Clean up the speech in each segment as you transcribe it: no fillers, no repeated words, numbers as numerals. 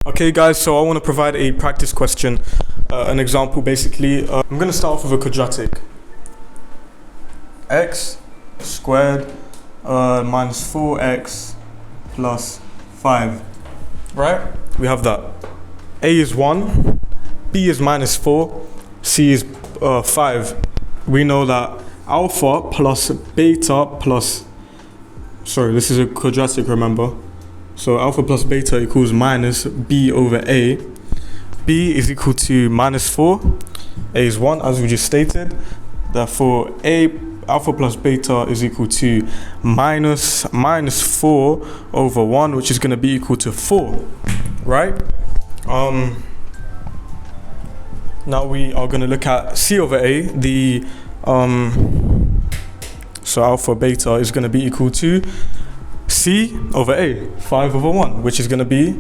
Okay guys, so I want to provide a practice question, an example basically. I'm going to start off with a quadratic. X squared minus 4x plus 5, right? We have that. A is 1, B is minus 4, C is 5. We know that alpha plus beta plus, sorry, this is a quadratic, remember? So alpha plus beta equals minus b over a. B is equal to minus 4. A is 1, as we just stated. Therefore, alpha plus beta is equal to minus 4 over 1, which is going to be equal to 4, right? Now we are going to look at C over A. So alpha beta is going to be equal to C over A, 5 over 1, which is going to be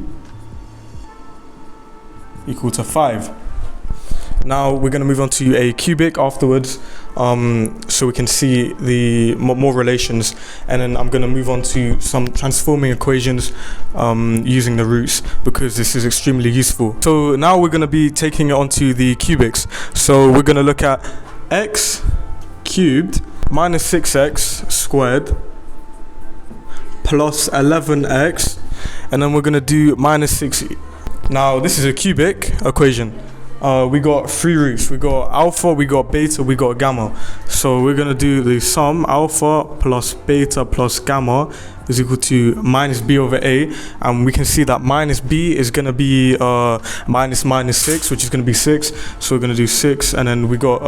equal to 5. Now we're going to move on to a cubic afterwards, so we can see the more relations, and then I'm going to move on to some transforming equations using the roots, because this is extremely useful. So now we're going to be taking it onto the cubics. So we're going to look at x cubed minus 6x squared plus 11x, and then we're going to do minus 6. Now this is a cubic equation. We got 3 roots. We got alpha, we got beta, we got gamma. So we're going to do the sum alpha plus beta plus gamma is equal to minus b over a, and we can see that minus b is going to be minus 6, which is going to be 6. So we're going to do 6, and then we got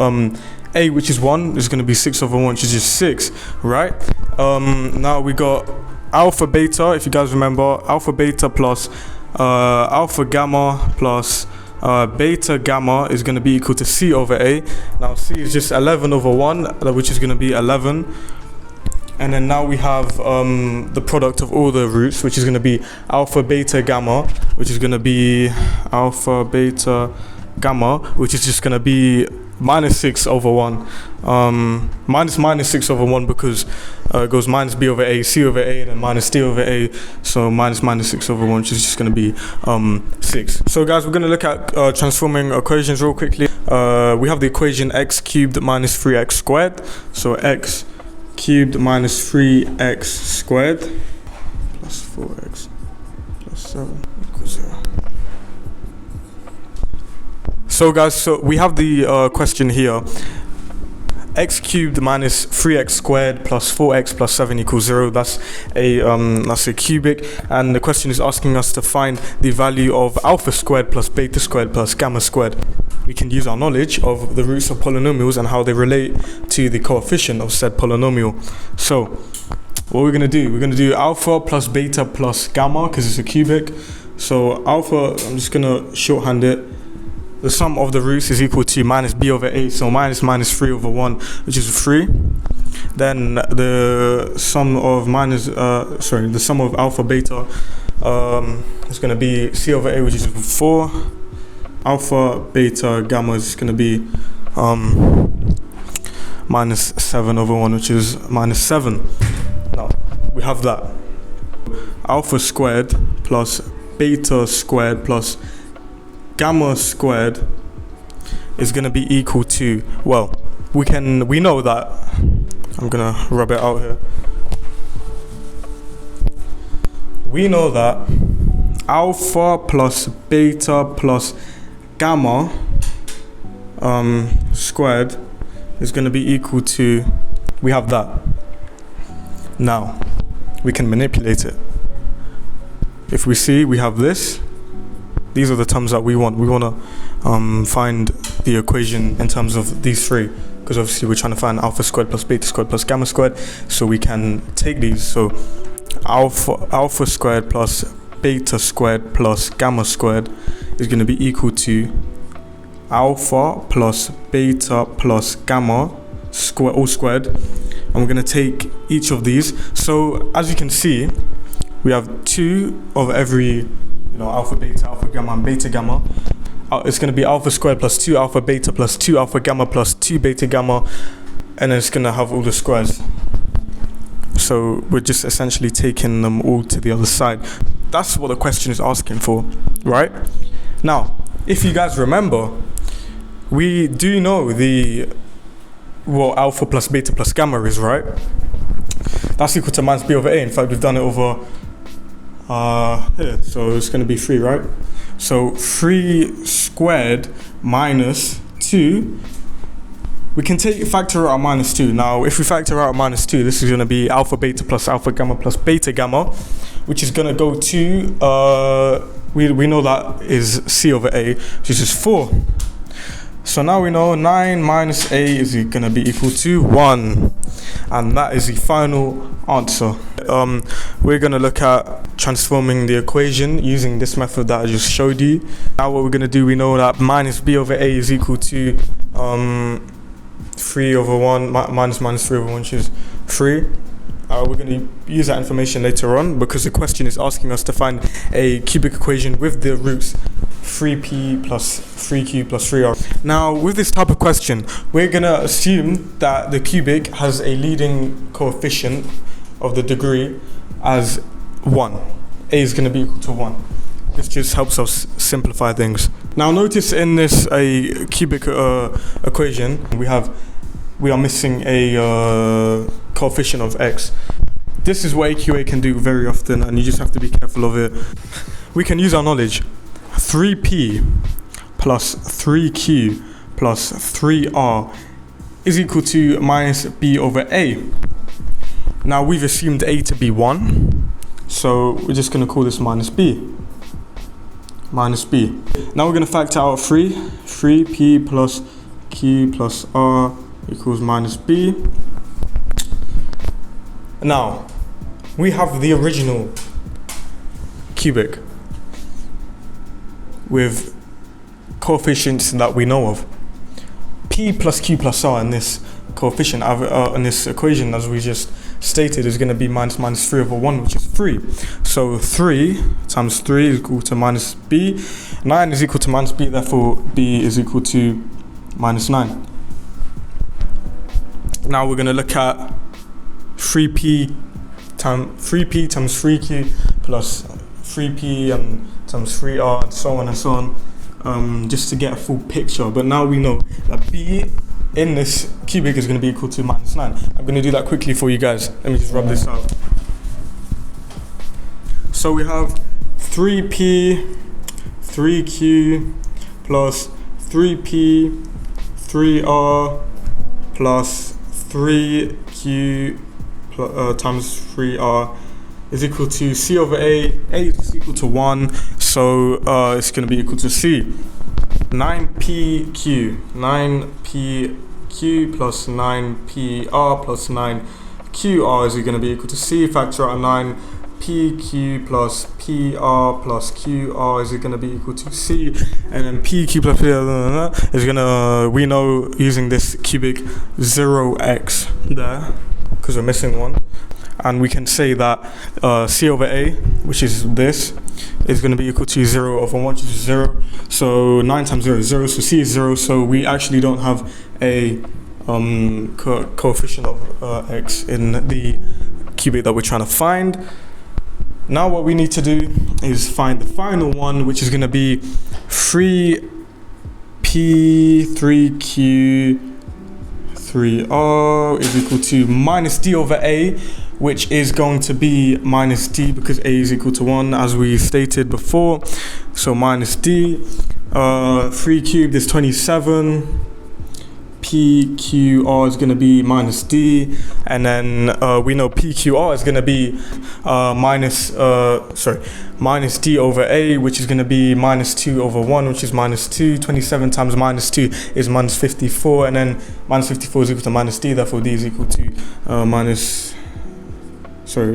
a, which is 1, is going to be 6 over 1, which is just 6, right? Now we got alpha beta, if you guys remember, alpha beta plus alpha gamma plus beta gamma is going to be equal to C over A. Now C is just 11 over 1, which is going to be 11. And then now we have the product of all the roots, which is going to be alpha beta gamma, which is going to be alpha beta gamma, which is just going to be minus 6 over 1. Minus 6 over 1, because it goes minus b over a, c over a, and then minus d over a. So minus 6 over 1, which is just going to be 6. So guys, we're going to look at transforming equations real quickly. We have the equation x cubed minus 3x squared. So x cubed minus 3x squared plus 4x plus 7 equals 0. So guys, so we have the question here. X cubed minus 3x squared plus 4x plus 7 equals 0. That's a cubic, and the question is asking us to find the value of alpha squared plus beta squared plus gamma squared. We can use our knowledge of the roots of polynomials and how they relate to the coefficient of said polynomial. So what we're going to do, we're going to do alpha plus beta plus gamma, because it's a cubic. So alpha, I'm just going to shorthand it. The sum of the roots is equal to minus b over a, so minus 3 over 1, which is 3. Then the sum of the sum of alpha beta is going to be c over a, which is 4. Alpha beta gamma is going to be minus 7 over 1, which is minus 7. Now we have that. Alpha squared plus beta squared plus gamma squared is going to be equal to, well, we know that, I'm going to rub it out here. We know that alpha plus beta plus gamma squared is going to be equal to, we have that. Now we can manipulate it. If we see we have this, these are the terms that we want. We want to find the equation in terms of these 3, because obviously we're trying to find alpha squared plus beta squared plus gamma squared. So we can take these. So alpha squared plus beta squared plus gamma squared is going to be equal to alpha plus beta plus gamma all squared. And we're going to take each of these. So as you can see, we have 2 of every, alpha beta, alpha gamma, and beta gamma. It's going to be alpha squared plus 2 alpha beta plus 2 alpha gamma plus 2 beta gamma, and then it's going to have all the squares. So we're just essentially taking them all to the other side. that's what the question is asking for, right? Now, if you guys remember, we do know what alpha plus beta plus gamma is, right? That's equal to minus b over a. In fact, we've done it over here, so it's going to be 3, right? So 3 squared minus 2. We can factor out minus 2. Now, if we factor out minus 2, this is going to be alpha beta plus alpha gamma plus beta gamma, which is going to go to, we know that is c over a, which is 4. So now we know 9 minus a is going to be equal to 1. And that is the final answer. We're going to look at transforming the equation using this method that I just showed you. Now what we're going to do, we know that minus b over a is equal to 3 over 1 minus 3 over 1, which is 3. We're going to use that information later on because the question is asking us to find a cubic equation with the roots 3p plus 3q plus 3r. Now, with this type of question, we're going to assume that the cubic has a leading coefficient of the degree as 1. A is going to be equal to 1. This just helps us simplify things. Now, notice in this cubic equation, we are missing a coefficient of x. This is what AQA can do very often, and you just have to be careful of it. We can use our knowledge. 3p plus 3q plus 3r is equal to minus b over a. Now we've assumed a to be 1, so we're just going to call this minus b. Minus b. Now we're going to factor out 3p plus q plus r equals minus b. Now, we have the original cubic with coefficients that we know of. P plus q plus r in this coefficient, in this equation, as we just stated, is going to be minus 3 over 1, which is 3. So 3 times 3 is equal to minus b. 9 is equal to minus b, therefore b is equal to minus 9. Now we're going to look at 3p times 3q plus 3p and times 3r and so on and so on, just to get a full picture. But now we know that b in this cubic is going to be equal to minus 9. I'm going to do that quickly for you guys. Let me just rub this out. So we have 3p, 3q plus 3p, 3r plus 3q times 3r is equal to c over a. A is equal to 1, so it's going to be equal to c. 9pq plus 9pr plus 9qr is going to be equal to c. Factor out 9pq plus pr plus qr is going to be equal to c, and then pq plus pr is going to, we know using this cubic, 0x there because we're missing 1. And we can say that c over a, which is this, is going to be equal to 0 over 1, which is 0. So 9 times 0 is 0, so c is 0. So we actually don't have a coefficient of x in the cubic that we're trying to find. Now what we need to do is find the final one, which is going to be 3p, 3q, 3r is equal to minus d over a, which is going to be minus d because a is equal to 1, as we stated before. So minus d. 3 cubed is 27. PQR is going to be minus d, and then we know PQR is going to be minus d over a, which is going to be minus 2 over 1, which is minus 2. 27 times minus 2 is minus 54, and then minus 54 is equal to minus d, therefore d is equal to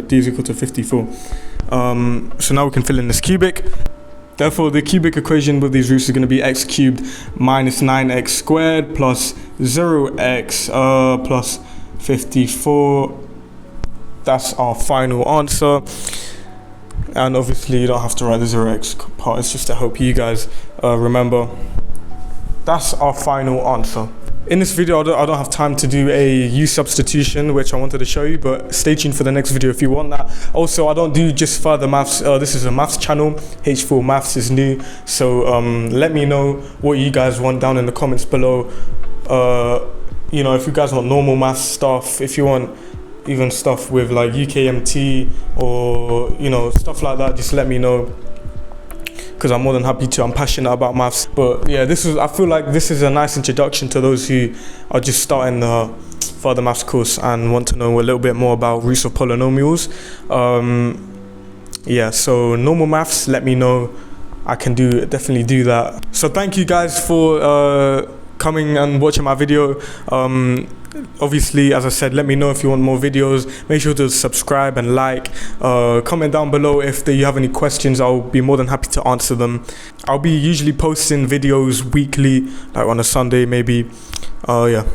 d is equal to 54. So now we can fill in this cubic. Therefore, the cubic equation with these roots is going to be x cubed minus 9x squared plus 0x plus 54. That's our final answer. And obviously, you don't have to write the 0x part. It's just to help you guys remember. That's our final answer. in this video, I don't have time to do a U substitution, which I wanted to show you, but stay tuned for the next video if you want that. Also, I don't do just further maths. This is a maths channel. H4 Maths is new. So let me know what you guys want down in the comments below. You know, if you guys want normal maths stuff, if you want even stuff with like UKMT or, you know, stuff like that, just let me know, because I'm more than happy to. I'm passionate about maths. But yeah, I feel like this is a nice introduction to those who are just starting the further maths course and want to know a little bit more about roots of polynomials. Yeah, so normal maths, let me know. I can definitely do that. So thank you guys for coming and watching my video. Obviously, as I said, let me know if you want more videos. Make sure to subscribe and like. Comment down below if you have any questions. I'll be more than happy to answer them. I'll be usually posting videos weekly, like on a Sunday maybe. Yeah.